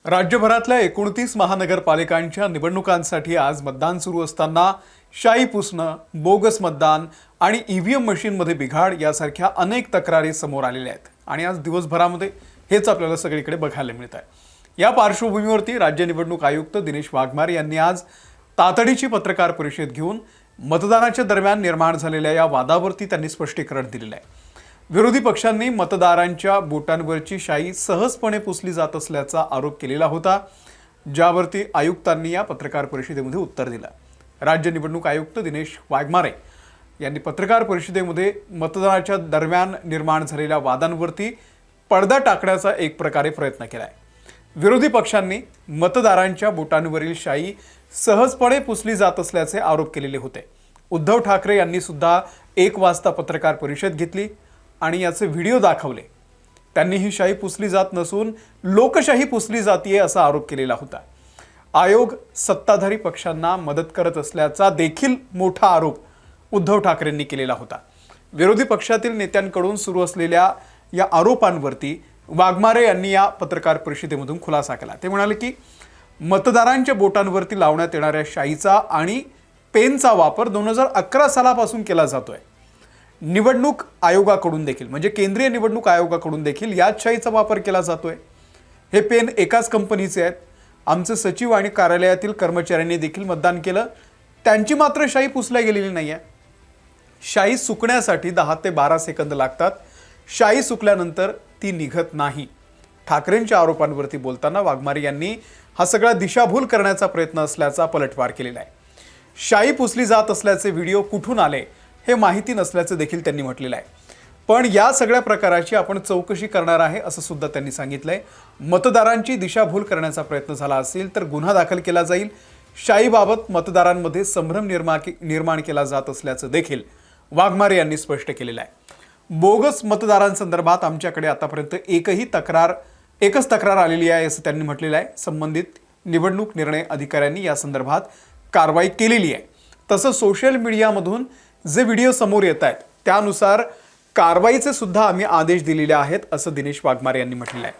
राज्यभरातल्या 29 महानगरपालिकांच्या निवडणुकांसाठी आज मतदान सुरू असताना शाई पुसणं, बोगस मतदान आणि ईव्हीएम मशीनमध्ये बिघाड यासारख्या अनेक तक्रारी समोर आलेल्या आहेत आणि आज दिवसभरामध्ये हेच आपल्याला सगळीकडे बघायला मिळत आहे। या पार्श्वभूमीवरती राज्य निवडणूक आयुक्त दिनेश वाघमारे यांनी आज तातडीची पत्रकार परिषद घेऊन मतदानाच्या दरम्यान निर्माण झालेल्या या वादावरती त्यांनी स्पष्टीकरण दिलेलं आहे। विरोधी पक्षांनी मतदारांच्या बोटांवरची शाई सहजपणे पुसली जात असल्याचा आरोप केलेला होता, ज्यावरती आयुक्तांनी या पत्रकार परिषदेमध्ये उत्तर दिलं। राज्य निवडणूक आयुक्त दिनेश वाघमारे यांनी पत्रकार परिषदेमध्ये मतदानाच्या दरम्यान निर्माण झालेल्या वादांवरती पडदा टाकण्याचा एक प्रकारे प्रयत्न केलाय। विरोधी पक्षांनी मतदारांच्या बोटांवरील शाई सहजपणे पुसली जात असल्याचे आरोप केलेले होते। उद्धव ठाकरे यांनी सुद्धा 1 वाजता पत्रकार परिषद घेतली आणि याचे व्हिडिओ दाखवले। त्यांनी ही शाई पुसली जात नसून लोकशाही पुसली जातीये असा आरोप केलेला होता। आयोग सत्ताधारी पक्षांना मदत करत असल्याचा देखील मोठा आरोप उद्धव ठाकरेंनी केलेला होता। विरोधी पक्षातील नेत्यांकडून सुरू असलेल्या या आरोपांवरती वाघमारे यांनी या पत्रकार परिषदेमधून खुलासा केला। ते म्हणाले की मतदारांच्या बोटांवरती लावण्यात येणाऱ्या शाईचा आणि पेनचा वापर 2011 सालापासून केला जातोय। निवडणूक आयोगाकडून देखील म्हणजे केंद्रीय निवडणूक आयोगाकडून देखील याच शाईचा वापर केला जातोय। हे पेन एकाच कंपनीचे आहेत। आमचे सचिव आणि कार्यालयातील कर्मचाऱ्यांनी देखील मतदान केलं, त्यांची मात्र शाई पुसल्या गेलेली नाहीये। शाई सुकण्यासाठी 10 ते 12 सेकंद लागतात। शाई सुकल्यानंतर ती निघत नाही। ठाकरेंच्या आरोपांवरती बोलताना वाघमारे यांनी हा सगळा दिशाभूल करण्याचा प्रयत्न असल्याचा पलटवार केलेला आहे। शाई पुसली जात असल्याचे व्हिडिओ कुठून आले हे माहिती नसल्याचे देखील त्यांनी म्हटलेलं आहे। पण या सगळ्या प्रकाराची आपण चौकशी करणार आहे असं सुद्धा त्यांनी सांगितलंय। मतदारांची दिशाभूल करण्याचा प्रयत्न झाला असेल तर गुन्हा दाखल केला जाईल। शाईबाबत मतदारांमध्ये संभ्रम निर्माण केला जात असल्याचं देखील वाघमारे यांनी स्पष्ट केलेलं आहे। बोगस मतदारांसंदर्भात आमच्याकडे आतापर्यंत एकच तक्रार आलेली आहे असं त्यांनी म्हटलेलं आहे। संबंधित निवडणूक निर्णय अधिकाऱ्यांनी या संदर्भात कारवाई केलेली आहे। तसं सोशल मीडियामधून जे व्हिडिओ समोर येत आहेत त्यानुसार कारवाईचे सुद्धा आम्ही आदेश दिलेले आहेत असं दिनेश वाघमारे यांनी म्हटलेलं आहे।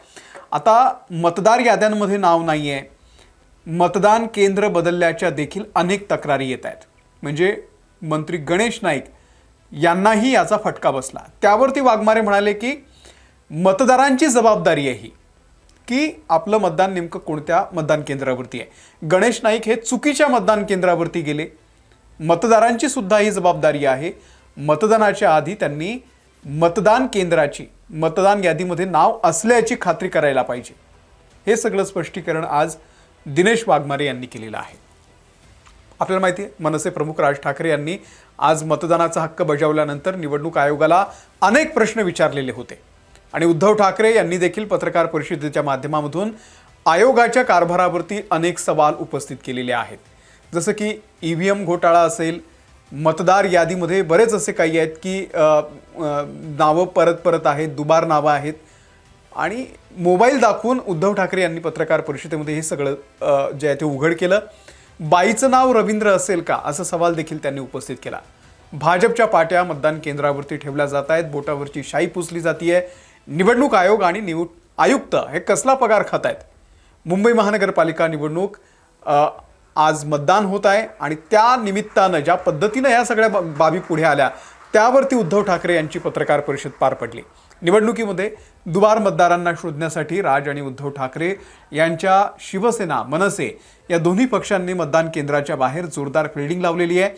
आता मतदार याद्यांमध्ये नाव नाहीये, मतदान केंद्र बदलल्याच्या देखील अनेक तक्रारी येत आहेत। म्हणजे मंत्री गणेश नाईक यांनाही याचा फटका बसला। त्यावरती वाघमारे म्हणाले की मतदारांची जबाबदारी आहे ही की आपलं मतदान नेमकं कोणत्या मतदान केंद्रावरती आहे। गणेश नाईक हे चुकीच्या मतदान केंद्रावरती गेले। मतदारांची सुद्धा ही जबाबदारी आहे। मतदानाच्या आधी त्यांनी मतदान केंद्राची मतदान यादीमध्ये नाव असल्याची खात्री करायला पाहिजे। हे सगळं स्पष्टीकरण आज दिनेश वाघमारे यांनी केलेलं आहे। आपल्याला माहिती आहे मनसे प्रमुख राज ठाकरे यांनी आज मतदानाचा हक्क बजावल्यानंतर निवडणूक आयोगाला अनेक प्रश्न विचारलेले होते आणि उद्धव ठाकरे यांनी देखील पत्रकार परिषदेच्या माध्यमातून आयोगाच्या कारभारावरती अनेक सवाल उपस्थित केलेले आहेत। जसं की ईव्हीएम घोटाळा असेल, मतदार यादीमध्ये बरेच असे काही आहेत की नावं परत आहेत, दुबार नावं आहेत आणि मोबाईल दाखवून उद्धव ठाकरे यांनी पत्रकार परिषदेमध्ये हे सगळं जे आहे ते उघड केलं। बाईचं नाव रवींद्र असेल का असा सवाल देखील त्यांनी उपस्थित केला। भाजपच्या पाट्या मतदान केंद्रावरती ठेवल्या जात आहेत, बोटावरची शाई पुसली जातीये। निवडणूक आयोग आणि आयुक्त हे कसला पगार खात आहेत? मुंबई महानगरपालिका निवडणूक आज मतदान होत आहे आणि त्या निमित्तानं ज्या पद्धतीनं या सगळ्या बाबी पुढे आल्या त्यावरती उद्धव ठाकरे यांची पत्रकार परिषद पार पडली। निवडणुकीमध्ये दुबार मतदारांना शोधण्यासाठी राज आणि उद्धव ठाकरे यांच्या शिवसेना मनसे या दोन्ही पक्षांनी मतदान केंद्राच्या बाहेर जोरदार फिल्डिंग लावलेली आहे।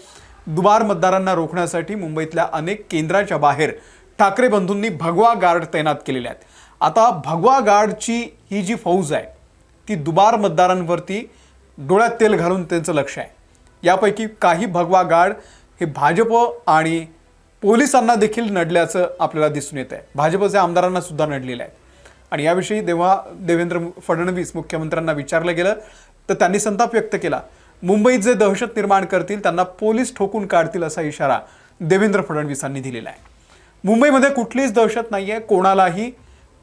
दुबार मतदारांना रोखण्यासाठी मुंबईतल्या अनेक केंद्राच्या बाहेर ठाकरे बंधूंनी भगवा गार्ड तैनात केलेले आहेत। आता भगवा गार्डची ही जी फौज आहे ती दुबार मतदारांवरती डोळ्यात तेल घालून त्यांचं लक्ष आहे। यापैकी काही भगवा गार्ड हे भाजप आणि पोलिसांना देखील नडल्याचं आपल्याला दिसून येत आहे। भाजपच्या आमदारांना सुद्धा नडलेलं आहे आणि याविषयी देवेंद्र फडणवीस मुख्यमंत्र्यांना विचारलं गेलं तर त्यांनी संताप व्यक्त केला। मुंबईत जे दहशत निर्माण करतील त्यांना पोलीस ठोकून काढतील असा इशारा देवेंद्र फडणवीसांनी दिलेला आहे। मुंबईमध्ये कुठलीच दहशत नाहीये, कोणालाही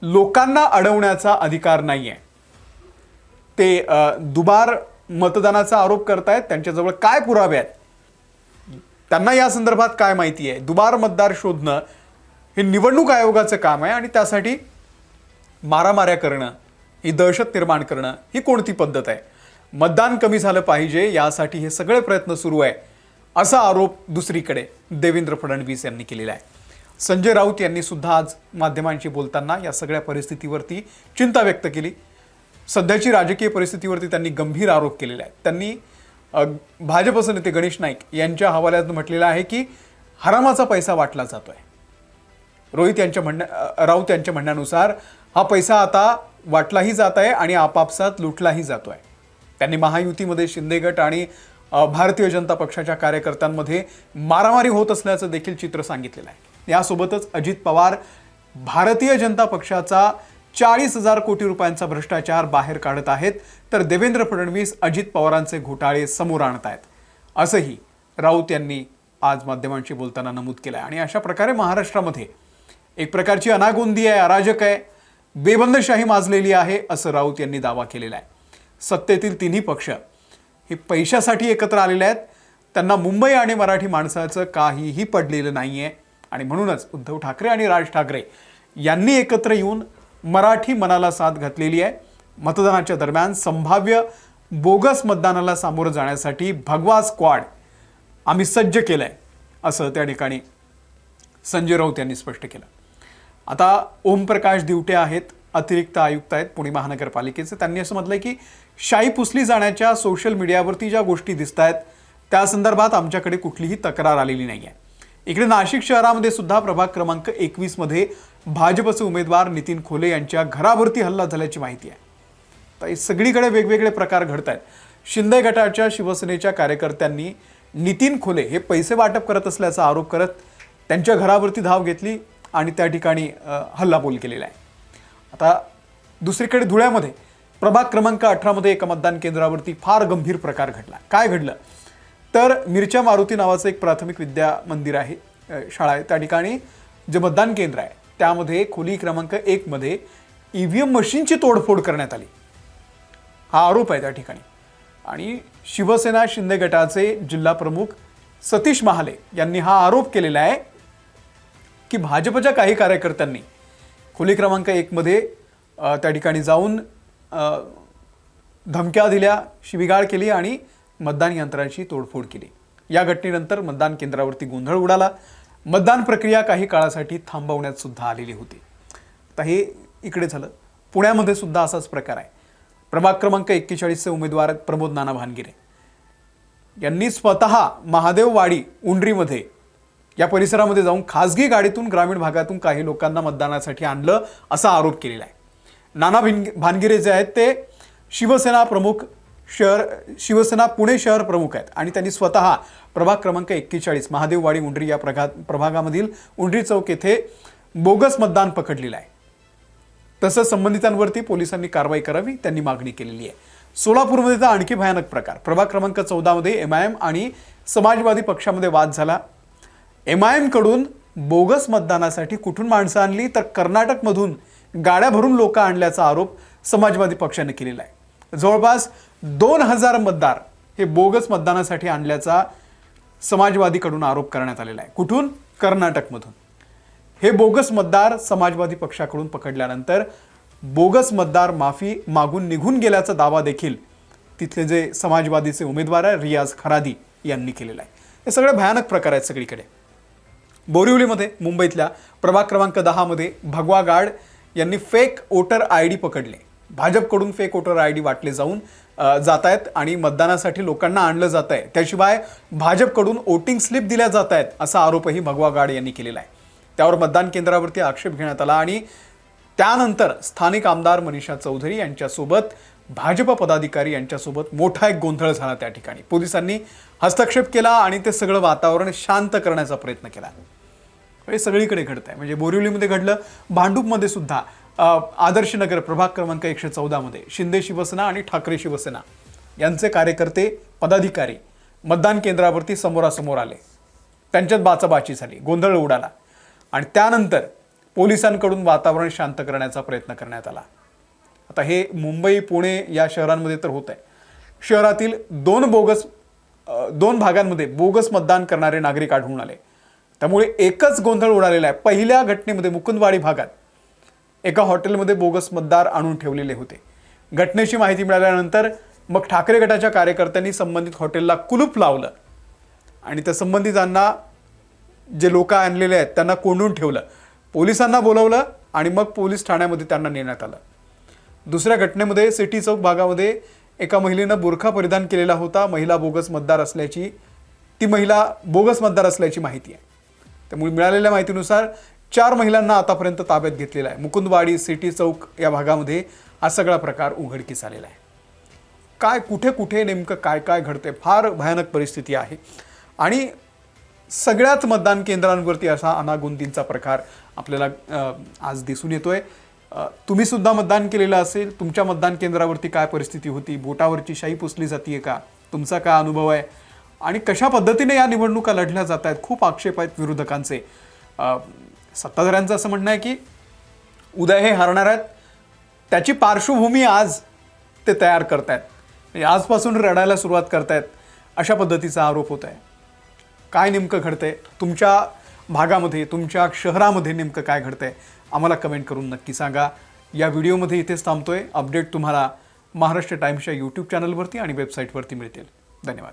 लोकांना अडवण्याचा अधिकार नाहीये। ते दुबार मतदानाचा आरोप करतायत, त्यांच्याजवळ काय पुरावे आहेत, त्यांना या संदर्भात काय माहिती आहे? दुबार मतदार शोधणं हे निवडणूक आयोगाचं काम आहे आणि त्यासाठी मारामाऱ्या करणं ही दहशत निर्माण करणं ही कोणती पद्धत आहे? मतदान कमी झालं पाहिजे यासाठी हे सगळे प्रयत्न सुरू आहे, असा आरोप दुसरीकडे देवेंद्र फडणवीस यांनी केलेला आहे. संजय राऊत यांनी सुद्धा आज माध्यमांशी बोलताना या सगळ्या परिस्थितीवरती चिंता व्यक्त केली. सध्याची राजकीय परिस्थितीवरती त्यांनी गंभीर आरोप केलेले आहेत. त्यांनी भाजपचे नेते गणेश नाईक यांच्या हवाल्यात म्हटलेलं आहे की हरामाचा पैसा वाटला जातोय. राऊत यांच्या म्हणण्यानुसार हा पैसा आता वाटलाही जात आहे आणि आपापसात लुटलाही जातोय. त्यांनी महायुतीमध्ये शिंदे गट आणि भारतीय जनता पक्षाच्या कार्यकर्त्यांमध्ये मारामारी होत असल्याचं देखील चित्र सांगितलेलं आहे. यासोबतच अजित पवार भारतीय जनता पक्षाचा 40,000 कोटी रुपयांचा भ्रष्टाचार बाहेर काढत आहेत, तर देवेंद्र फडणवीस अजित पवारांचे घोटाळे समोर आणत आहेत, असंही राऊत यांनी आज माध्यमांशी बोलताना नमूद केलं आहे. आणि अशा प्रकारे महाराष्ट्रामध्ये एक प्रकारची अनागोंदी आहे, अराजक आहे, बेबंदशाही माजलेली आहे, असं राऊत यांनी दावा केलेला आहे. सत्तेतील तिन्ही पक्ष हे पैशासाठी एकत्र आलेले आहेत. त्यांना मुंबई आणि मराठी माणसाचं काहीही पडलेलं नाहीये आणि म्हणूनच उद्धव ठाकरे आणि राज ठाकरे यांनी एकत्र येऊन मराठी मनाला साथ घातलेली आहे. मतदानाच्या दरम्यान संभाव्य बोगस मतदानाला सामोरं जाण्यासाठी भगवा स्क्वॉड आम्ही सज्ज केलंय, असं त्या ठिकाणी संजय राऊत यांनी स्पष्ट केलं. आता ओमप्रकाश दिवटे आहेत, अतिरिक्त आयुक्त आहेत पुणे महानगरपालिकेचे. त्यांनी असं म्हटलंय की शाई पुसली जाण्याच्या सोशल मीडियावरती ज्या गोष्टी दिसत आहेत त्या संदर्भात आमच्याकडे कुठलीही तक्रार आलेली नाही आहे. इकडे नाशिक शहरामध्ये सुद्धा प्रभाग क्रमांक 21 मध्ये भाजपचे उमेदवार नितीन खोले यांच्या घरावरती हल्ला झाल्याची माहिती आहे. तर सगळीकडे वेगवेगळे प्रकार घडत आहेत. शिंदे गटाच्या शिवसेनेच्या कार्यकर्त्यांनी नितीन खोले हे पैसे वाटप करत असल्याचा आरोप करत त्यांच्या घरावरती धाव घेतली आणि त्या ठिकाणी हल्लाबोल केलेला आहे. आता दुसरीकडे धुळ्यामध्ये प्रभाग क्रमांक 18 मध्ये एका मतदान केंद्रावरती फार गंभीर प्रकार घडला. काय घडलं तर मिरच्या मारुती नावाचं एक प्राथमिक विद्या मंदिर आहे, शाळा आहे. त्या ठिकाणी जे मतदान केंद्र आहे त्यामध्ये खोली क्रमांक 1 मध्ये ईव्हीएम मशीनची तोडफोड करण्यात आली, हा आरोप आहे त्या ठिकाणी. आणि शिवसेना शिंदे गटाचे जिल्हा प्रमुख सतीश महाले यांनी हा आरोप केलेला आहे की भाजपच्या काही कार्यकर्त्यांनी खोली क्रमांक 1 मध्ये त्या ठिकाणी जाऊन धमक्या दिल्या, शिवीगाळ केली आणि मतदान यंत्रांची तोडफोड केली. या घटनेनंतर मतदान केंद्रावरती गोंधळ उडाला. मतदान प्रक्रिया काही काळासाठी थांबवण्यात सुद्धा आलेली होती. आता हे इकडे झालं. पुण्यामध्ये सुद्धा असाच प्रकार आहे. प्रभाग क्रमांक 41चे उमेदवार प्रमोद नाना भानगिरे यांनी स्वतः महादेववाडी उंडरीमध्ये या परिसरामध्ये जाऊन खासगी गाडीतून ग्रामीण भागातून काही लोकांना मतदानासाठी आणलं, असा आरोप केलेला आहे. नाना भानगिरे जे आहेत ते शिवसेना पुणे शहर प्रमुख आहेत आणि त्यांनी स्वतः प्रभाग क्रमांक 41 महादेववाडी उंडरी या प्रभागामधील उंडरी चौक येथे बोगस मतदान पकडलेलं आहे. तसंच संबंधितांवरती पोलिसांनी कारवाई करावी त्यांनी मागणी केलेली आहे. सोलापूरमध्ये तर आणखी भयानक प्रकार. प्रभाग क्रमांक 14 मध्ये एमआयएम आणि समाजवादी पक्षामध्ये वाद झाला. एमआयएम कडून बोगस मतदानासाठी कुठून माणसं आणली तर कर्नाटकमधून गाड्या भरून लोक आणल्याचा आरोप समाजवादी पक्षाने केलेला आहे. जवळपास 2000 मतदार हे बोगस मतदानासाठी आणल्याचा समाजवादीकडून आरोप करण्यात आलेला आहे. कुठून? कर्नाटकमधून. हे बोगस मतदार समाजवादी पक्षाकडून पकडल्यानंतर बोगस मतदार माफी मागून निघून गेल्याचा दावा देखील तिथले जे समाजवादीचे उमेदवार आहे रियाज खरादी यांनी केलेला आहे. हे सगळे भयानक प्रकार आहेत सगळीकडे. बोरिवलीमध्ये मुंबईतल्या प्रभाग क्रमांक 10 मध्ये भगवा गार्ड यांनी फेक वोटर आय डी पकडले. भाजपकडून फेक वोटर आय डी वाटले जात आहेत आणि मतदानासाठी लोकांना आणलं जात आहे. त्याशिवाय भाजपकडून वोटिंग स्लिप दिल्या जात आहेत असा आरोपही भगवा गार्ड यांनी केलेला आहे. त्यावर मतदान केंद्रावरती आक्षेप घेण्यात आला आणि त्यानंतर स्थानिक आमदार मनीषा चौधरी यांच्यासोबत भाजप पदाधिकारी यांच्यासोबत मोठा एक गोंधळ झाला. त्या ठिकाणी पोलिसांनी हस्तक्षेप केला आणि ते सगळं वातावरण शांत करण्याचा प्रयत्न केला. हे सगळीकडे घडत आहे. म्हणजे बोरिवलीमध्ये घडलं, भांडूपमध्ये सुद्धा आदर्श नगर प्रभाग क्रमांक 114 मध्ये शिंदे शिवसेना आणि ठाकरे शिवसेना यांचे कार्यकर्ते पदाधिकारी मतदान केंद्रावरती समोरासमोर आले. त्यांच्यात बाचाबाची झाली, गोंधळ उडाला आणि त्यानंतर पोलिसांकडून वातावरण शांत करण्याचा प्रयत्न करण्यात आला. आता हे मुंबई पुणे या शहरांमध्ये तर होत आहे. शहरातील दोन भागांमध्ये बोगस मतदान करणारे नागरिक आढळून आले. त्यामुळे एकच गोंधळ उडालेला आहे. पहिल्या घटनेमध्ये मुकुंदवाडी भागात एका हॉटेलमध्ये बोगस मतदार आणून ठेवलेले होते. घटनेची माहिती मिळाल्यानंतर मग ठाकरे गटाच्या कार्यकर्त्यांनी संबंधित हॉटेलला कुलूप लावलं आणि त्या संबंधितांना जे लोक आणलेले आहेत त्यांना कोंडून ठेवलं, पोलिसांना बोलवलं आणि मग पोलीस ठाण्यामध्ये त्यांना नेण्यात आलं. दुसऱ्या घटनेमध्ये सिटी चौक भागामध्ये एका महिलेनं बुरखा परिधान केलेला होता. महिला बोगस मतदार असल्याची माहिती आहे. त्यामुळे मिळालेल्या माहितीनुसार 4 महिलांना आतापर्यंत ताब्यात घेतलेला आहे. मुकुंदवाडी, सिटी चौक या भागामध्ये हा सगळा प्रकार उघडकीस आलेला आहे. काय कुठे कुठे नेमकं काय काय घडते, फार भयानक परिस्थिती आहे आणि सगळ्याच मतदान केंद्रांवरती असा अनागोंदींचा प्रकार आपल्याला आज दिसून येतोय. तुम्ही सुद्धा मतदान केलेलं असेल, तुमच्या मतदान केंद्रावरती काय परिस्थिती होती, बोटावरची शाई पुसली जाते का, तुमचा काय अनुभव आहे आणि कशा पद्धतीने या निवडणुका लढल्या जात आहेत. खूप आक्षेप आहेत विरोधकांचे. सत्ताधाऱ्यांचं असं म्हणणं आहे की उद्या हे हरणार आहेत, त्याची पार्श्वभूमी आज ते तयार करतायत, म्हणजे आजपासून रडायला सुरुवात करतायत, अशा पद्धतीचा आरोप होत आहे. काय नेमकं घडतंय तुमच्या भागामध्ये, तुमच्या शहरामध्ये नेमकं काय घडतंय आम्हाला कमेंट करून नक्की सांगा. या व्हिडिओमध्ये इथेच थांबतोय. अपडेट तुम्हाला महाराष्ट्र टाइम्सच्या यूट्यूब चॅनलवरती आणि वेबसाईटवरती मिळतील. धन्यवाद.